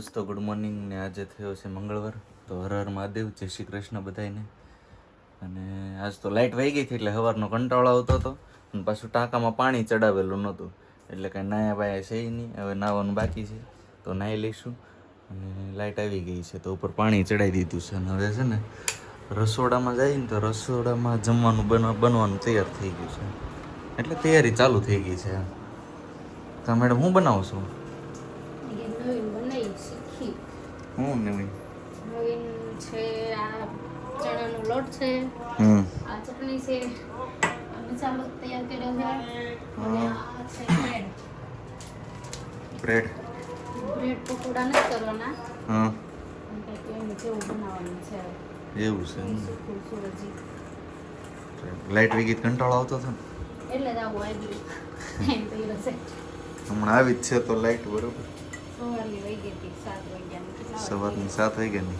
દોસ્તો good morning ને આજે થયો છે મંગળવાર તો હર હર મહાદેવ જય શ્રી કૃષ્ણ બધાને. અને આજ તો લાઇટ વહી ગઈ હતી એટલે સવારનો કંટાળો આવતો હતો અને પાછું ટાંકામાં પાણી ચડાવેલું નહોતું એટલે કાંઈ નાયા બાયા છે નહીં. હવે નાવાનું બાકી છે તો નાહી લઈશું. અને લાઇટ આવી ગઈ છે તો ઉપર પાણી ચડાવી દીધું છે અને હવે છે ને રસોડામાં જઈએ ને તો રસોડામાં જમવાનું બનવાનું તૈયાર થઈ ગયું છે એટલે તૈયારી ચાલુ થઈ ગઈ છે. તો મેડમ હું બનાવું છું? હું નવીન છે આ ચણાનો લોટ છે, આ ચટણી છે, આ મસાલો તૈયાર કર્યો છે અને આ છે બ્રેડ પકોડા નથી કરવાના. હા એમ જેવું બનાવવાનું છે. એવું છે સુકું સુરજી લાઇટ વીગી કંટાળો આવતો હતો ને એટલે જ આવું આવ્યું એમ કર્યો છે. હમણાં આવી જ છે તો લાઇટ બરોબર સવારની વહી ગઈ હતી 7 વાગ્યાની. કેટલા સવારની 7 વાગ્યાની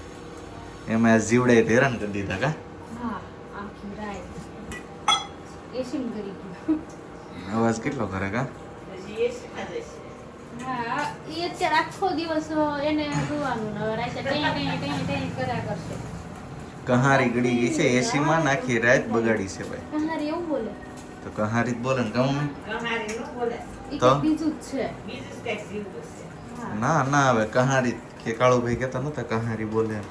એમાં આ જીવડાએ હેરાન કરી દીધા કા? હા આખી રાત એસીમ કરી ગયું. અવાજ કેટલો કરે કા? હા એ અત્યારે આખો દિવસ એને જોવાનું ને હવે રાતે ટેં કર્યા કરશે. કહારી ગળી ગઈ છે એસી માં નાખી રાત બગાડી છે ભાઈ. કહારી એવું બોલે તો કહારી જ બોલે ને કહું એ તો? કંઈક બીજું જ છે. હા. ના ના હવે કહારી કે કાળુભાઈ કહેતા નતા કહારી બોલે એમ.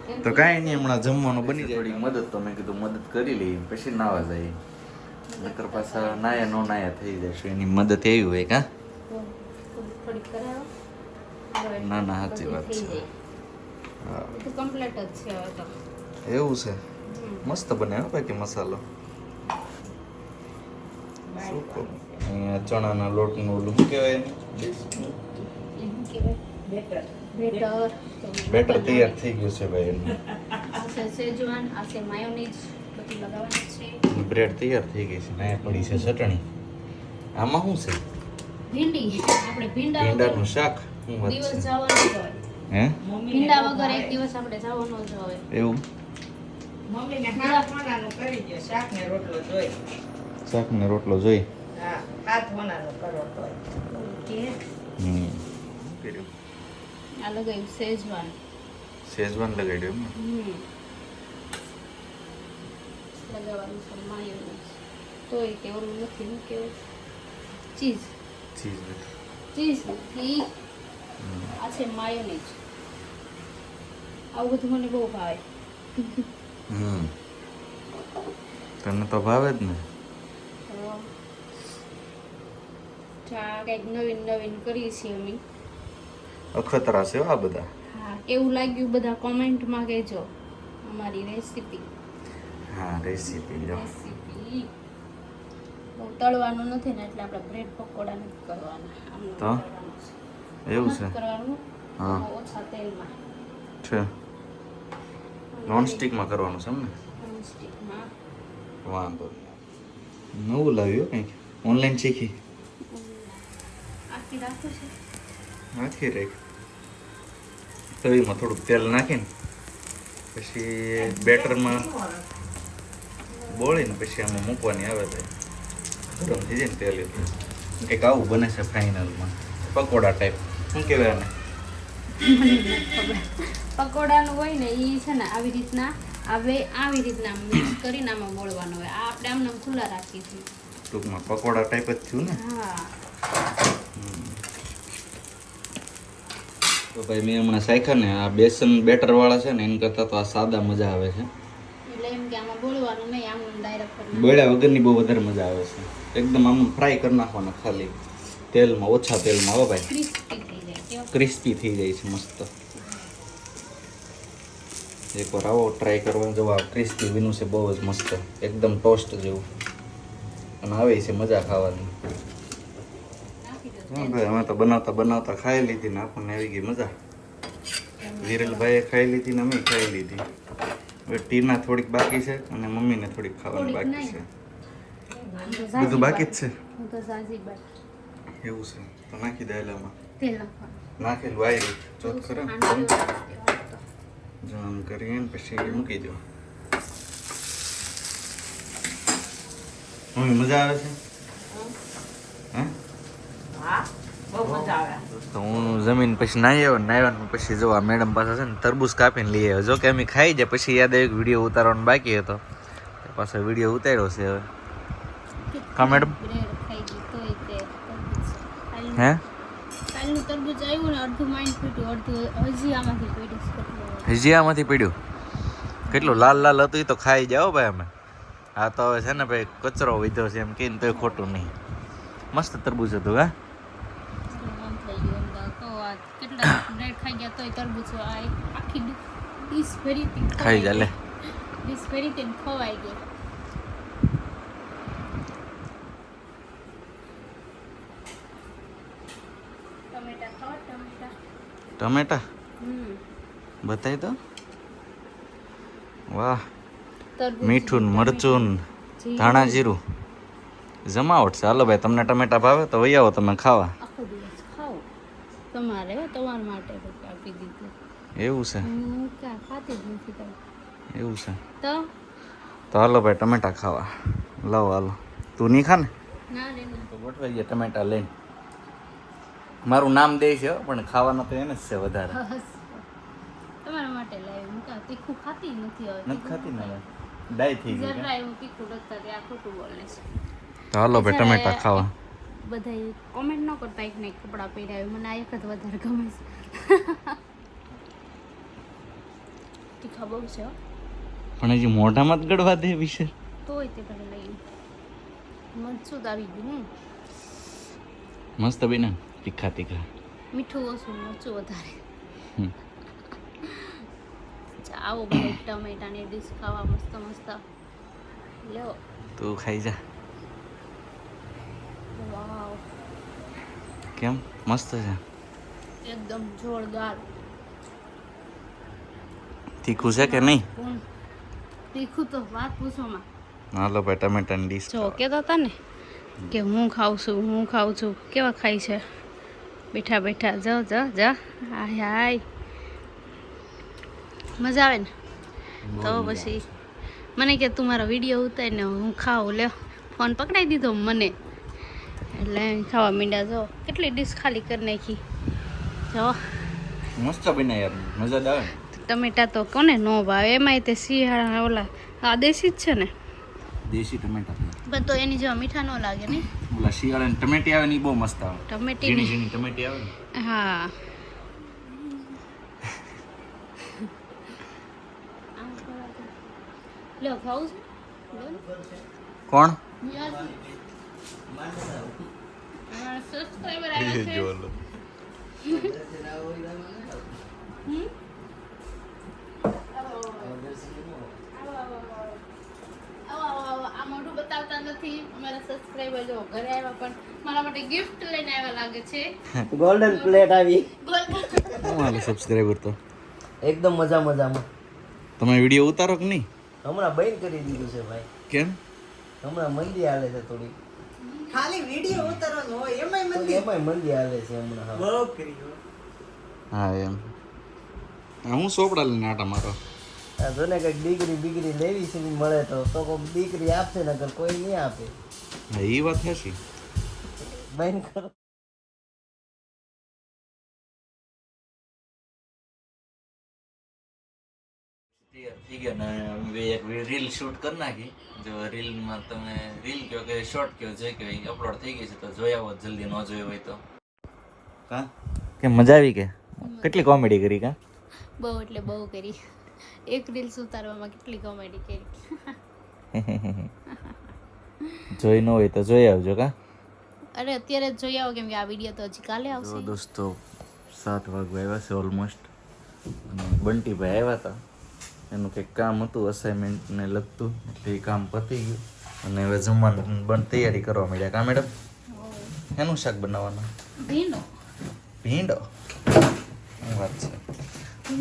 એમ તો કાંઈ નહીં હમણાં જમવાનું બની જાય થોડી મદદ તો મેં કીધું મદદ કરી લઈએ પછી નાવા જાય નકર પાછા નાયા નો નાયા થઈ જશે એની મદદ એવી હોય કા? થોડીક કરાવો. હવે ના ના સાચી બધું વાત થઈ છે. જાય. હા બધું કમ્પ્લીટ જ છે હવે તો. એવું છે હમ. મસ્ત બને હો બાકી મસાલો. શું કહું અહીંયા ચણાના લોટનું ઓલું શું કહેવાય એને? એમ કહેવાય બેટર તૈયાર થઈ ગયું છે ભાઈ એનું. આ છે સેજવાન, આ છે માયોનીઝ, બધું લગાવવાનું છે. બ્રેડ તૈયાર થઈ ગઈ છે ને પડી છે ચટણી. આમાં શું છે? ભીંડી આપણે ભીંડા ભીંડાનું વગર શાક. શું વાત દિવસ છે? જવાનું જ હોય. હે ભીંડા વગર એક દિવસ આપણે જવાનું જ હોય. એવું મમ્મીને હાથ વણાનું કરી દો, શાક ને રોટલો જોઈ. શાક ને રોટલો જોઈ. હા, હાથ વણાનું કરો તોય. ઓકે હમ કર્યું આ લગાવ્યું સેજવાન. શેઝવાન લગાડ્યું એમ ને? લગાવવાનું છે માયોનીઝ. તોય તે ઓલું નથી શું કહેવાય ચીઝ ચીઝ નથી. ચીઝ નથી. આ છે માયોનીઝ. આવું બધું મને બહુ ભાવે. હમ તને તો ભાવે જ ને. આ કંઈક નવીન નવીન કરીએ છીએ અમે. અખતરા છે હો આ બધા. હા કેવું લાગ્યું બધા કોમેન્ટમાં કહેજો અમારી રેસીપી. હા રેસીપી જો રેસીપી બહુ તળવાનું નથી ને એટલે આપણે બ્રેડ પકોડા નથી કરવાના. આમ તો? એવું છે? કરવાનું હા. ઓછા તેલમાં. છે નોનસ્ટિકમાં કરવાનું છે એમ ને? નોનસ્ટિકમાં. વાંધો નહીં. નવું લાવ્યું કંઈક ઓનલાઈન શીખી આખી રાખું છે. નાખી રાખ તવીમાં થોડુંક તેલ નાખીને પછી બેટરમાં બોળીને પછી આમાં મૂકવાની આવે તો ગરમ થઈ જાય ને તેલ એટલે કંઈક આવું બને છે ફાઇનલમાં પકોડા ટાઈપ. શું કહેવાય આને? પકોડાનું હોય ને એ છે ને આવી રીતના આવી રીતના મિક્સ કરીને આમાં બોળવાનું હોય. આ આપણે આમને આમ ખુલ્લા રાખીએ છીએ. ટૂંકમાં પકોડા ટાઈપ જ થયું ને. હા તો ભાઈ મેં હમણાં શાખ્યા ને આ બેસન બેટર વાળા છે ને એની કરતાં તો આ સાદા મજા આવે છે. એટલે એમ કે આમાં બોળવાનું નહીં, આમ ડાયરેક્ટ બળ્યા વગરની બહુ વધારે મજા આવે છે. એકદમ આમ ફ્રાય કરી નાખવાના ખાલી તેલમાં ઓછા તેલમાં. હો ભાઈ ક્રિસ્પી થઈ જાય. કેવો ક્રિસ્પી થઈ જાય છે મસ્ત. એકવાર આવો ટ્રાય કરવા જવા. ક્રિસ્પી બીનું છે બહુ જ મસ્ત એકદમ ટોસ્ટ જેવું અને આવે છે મજા ખાવાની. નાખી દો. હા ભાઈ અમે તો બનાવતા બનાવતા ખાઈ લીધી ને આપણને આવી ગઈ મજા. વિરલભાઈએ ખાઈ લીધી ને અમે ખાઈ લીધી. હવે ટીના થોડીક બાકી છે અને મમ્મીને થોડીક ખાવાની થોડીક બાકી છે. હું તો બધું બાકી જ છે. હું તો ઝાઝી બાકી. એવું છે તો નાખી દે એલામાં. તેલ નાખવાનું. નાખેલું આવી ચોથ ખરા ખાંડ જો આમ કરીને પછી મૂકી દો. મમ્મી મજા આવે છે? હે હા બહુ મજા આવે. તો હું જમીન પછી નાહી આવ્યો ને નાહ્યા પછી જો આ મેડમ પાસે છે ને તરબૂચ કાપીને લઈ આવ્યો. જો કે અમે ખાઈ જાય પછી યાદ આવ્યું કે વિડીયો ઉતારવાનો બાકી હતો, પાછો વિડીયો ઉતાર્યો છે હવે. કા મેડમ? બ્રેડ ખાઈ ગઈ તોય તે તરબૂચ. હે કાલનું તરબૂચ આવ્યું ને અડધું માઇન્ડ પીટ્યું, અડધું હજી આમાંથી પીડ્યું છે કેટલું. હજીયામાંથી પડ્યું કેટલું લાલ લાલ હતું એ તો ખાઈ જાઓ ભાઈ અમે. હા તો હવે છે ને ભાઈ કચરો વધ્યો છે એમ કહીને તોય ખોટું નહીં. મસ્ત તરબૂચ હતું. હા આમ થઈ ગયું એમ તો કહો આ કેટલા બ્રેડ ખાઈ ગયા તોય તરબૂચ આ એક આખી ડીશ ભરી હતી ખાઈ જા લે. ડીશ ભરી હતી ને ખવાઈ ગઈ. ટમેટા ખાઓ ટમેટા. ટમેટા હમ બતાવી દો. વાહ, તરબૂચ મીઠું ને મરચું ને જીરું. ધાણા જીરું જમાવટ છે. હાલો ભાઈ, તમને ટમેટા ભાવે તો વહી આવો તમે ખાવા. આખો દિવસ ખાઓ તમારે હો, તમારા માટે તો આપી દીધું. એવું છે? હું ક્યાં ખાતી જ નથી કાંઈ. એવું છે તો તો હાલો ભાઈ ટમેટા ખાવા. લાવો હાલો. તું નહીં ખા ને? ના રે ના. તો ગોઠવાઈ ગયા ટમેટા લઈને. મારું નામ દે છે હો, પણ ખાવાના તો એને જ છે વધારે. બસ તમારા માટે લાવી. હું કાં તીખું ખાતી જ નથી હવે. નથી ખાતી ને હવે? ડાય થઈ ગઈ જરા એવું તીખું લગતા તે આ ખોટું બોલે છે. તો હાલો ભાઈ ટમેટા ખાવા. બધાય કોમેન્ટ ન કરતા એક ને એક કપડાં પહેર્યા મને આ એક જ વધારે ગમે છે. તીખા બહુ છે હો. પણ હજી મોઢામાં જ ગળવા દે વિશે. તોય તે પણ લઈ મરચું તો આવી ગયું. મસ્ત બને તીખા તીખા. મીઠું ઓછું મરચું વધારે. હમ. આવો બધા ટમેટાની ડીશ ખાવા મસ્ત મસ્ત લ્યો. તું ખાઈ જા. વાવ કેમ મસ્ત છે? એકદમ જોરદાર. તીખું છે કે નહીં? તીખું તો વાત પૂછોમાં. હાલો ભાઈ ટમેટાની ડીશ. જો કહેતા હતા ને કે હું ખાઉં છું કેવા ખાય છે બેઠા બેઠા. જા જા જા. હાય હાય મજા આવે ને. તો પછી મને કે તું મારો વિડીયો ઉતાર ને હું ખાઉં. લે ફોન પકડાઈ દીધો મને એટલે ખાવા માંડ્યા. જો કેટલી ડીશ ખાલી કરી નાખી. જો મસ્ત બને યાર, મજા જ આવે. ટમેટા તો કોને ન ભાવે, એમાંય તે શિયાળા ઓલા આ દેશી જ છે ને, દેશી ટમેટા. પણ તો એની જેવા મીઠા ન લાગે ને. ઓલા શિયાળાની ટમેટી આવે ને એ બહુ મસ્ત આવે. ટમેટી ઝીણી ઝીણી ટમેટી આવે ને. હા લો ખાવું છે. કોણ? સબસ્ક્રાઇબર આવ્યા છે. આ મોઢું બતાવતા નથી અમારા સબસ્ક્રાઇબર. જો ઘરે આવ્યા પણ મારા માટે ગિફ્ટ લઈને આવ્યા લાગે છે. ગોલ્ડન પ્લેટ આવી. મારા સબસ્ક્રાઇબર તો એકદમ મજામાં. તમે વિડીયો ઉતારો કે નહીં? હમણાં બંધ કરી દીધું છે ભાઈ. કેમ? હમણાં મંદી હાલે છે થોડી. ખાલી વિડીયો ઉતારવાનો હોય એમાંય મંદિર એમાંય મંદી હાલે છે હમણાં. હા. બહુ કર્યું. હા એમ. હું સોપડા લઈને આટા મારો. આ જો ને કંઈક ડિગ્રી લેવી છે ને મળે તો કોઈક દીકરી આપશે ને કોઈ નહીં આપે. હા એ વાત છે. બંધ કરો. થઈ ગયા ને હવે એક રીલ શૂટ કરી નાખી. જો રીલમાં તમે રીલ કયો કે શોર્ટ કયો જે કયો એ અપલોડ થઈ ગઈ છે, તો જોઈ આવો જલ્દી. ન જોયું હોય તો. કા કે મજા આવી કે કેટલી કોમેડી કરી? કા બહુ એટલે બહુ કરી. એક રીલ્સ ઉતારવામાં કેટલી કોમેડી કરી. જોઈ ન હોય તો જોઈ આવજો. કા અરે અત્યારે જ જોઈ આવો કેમ કે આ વિડીયો તો હજી કાલે આવશે. તો દોસ્તો 7 વાગ્યા આવ્યા છે ઓલમોસ્ટ. અને બંટીભાઈ આવ્યા હતા, એનું કંઈક કામ હતું અસાઇનમેન્ટને લગતું, એટલે એ કામ પતી ગયું. અને હવે જમવાનું તૈયારી કરવા માંડ્યા. કા મેડમ? એનું શાક બનાવવાનું? ભીંડો. ભીંડો? શું વાત છે.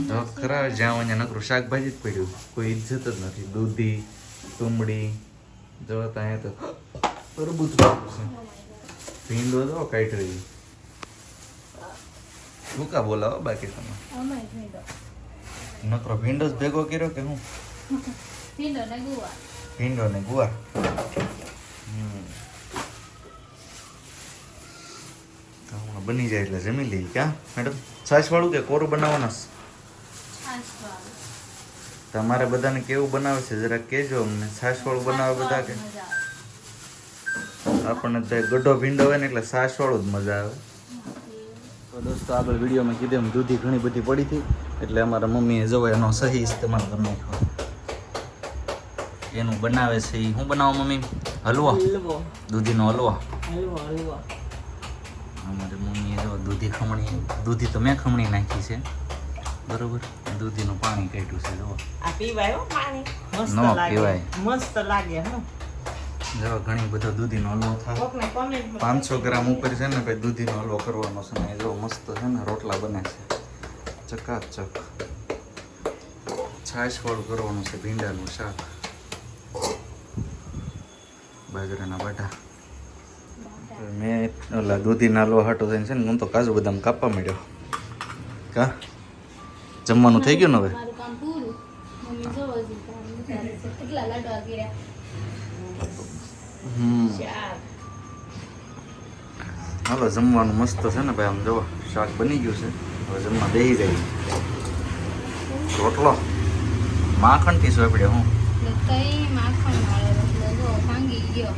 જો ખરા જ્યાં અહીંયા નકરું શાકભાજી જ પડ્યું, કોઈ ઇજ્જત જ નથી. દૂધી, તુંબડી, જો ત્યાં તો તરબૂચ પાકું છે. ભીંડો જો કાઢી ભૂકા બોલાવો બાકી તમે. અમાય ભીંડો. નકરો ભીંડો જ ભેગો કર્યો કે હું? ભીંડો ને ગુવાર. ભીંડો ને ગુવાર. બની જાય એટલે જમી લઈએ ક્યાં મેડમ છાશ વાળું કે કોરું બનાવવાના છે? તમારે બધાને કેવું બનાવે છે જરા કહેજો અમને. છાશ વાળું બનાવે બધા કે આપણને તો ગઢો ભીંડો હોય ને એટલે છાશ વાળું જ મજા આવે. તો દોસ્તો આગળ વિડીયોમાં કીધું એમ દૂધી ઘણી બધી પડી હતી એટલે અમારા મમ્મીએ જોવે એનો સહી ઇસ્તેમાલ કરી નાખ્યો. એનું બનાવે છે એ શું બનાવો મમ્મી? હલવો, દૂધીનો હલવો. અમારી મમ્મીએ જો દૂધી ખમણી, દૂધી તો મેં ખમણી નાખી છે બરોબર, દૂધીનું પાણી કાઢ્યું છે જો. આ પીવાય હો પાણી મસ્ત ન લાગે પીવાય. મસ્ત લાગે હો જો ઘણી બધો દૂધીનો હલવો થાય. કોકને comment 500 ગ્રામ ઉપર છે ને ભાઈ દૂધીનો હલવો કરવાનો છે ને જો મસ્ત છે ને રોટલા બને છે ચકાચક. છાશ વાળું કરવાનું છે ભીંડાનું શાક, બાજરાના બાટા. મેં ઓલા દૂધીના હલવા હાટો થઈને છે ને હું તો કાજુ બદામ કાપવા માંડ્યો. કા જમવાનું થઈ ગયું ને હવે? મારું કામ પૂરું. મમ્મી જો હજી કામ ઉતારે છે. કેટલા લાડવા કર્યા. શાક હાલો જમવાનું મસ્ત છે ને ભાઈ. આમ જુઓ શાક બની ગયું છે, હવે જમવા બેસી જાય. રોટલો માખણથી સોંપડ્યો હું તઈ માખણ વાળો રોટલો જો ભાંગી ગયો.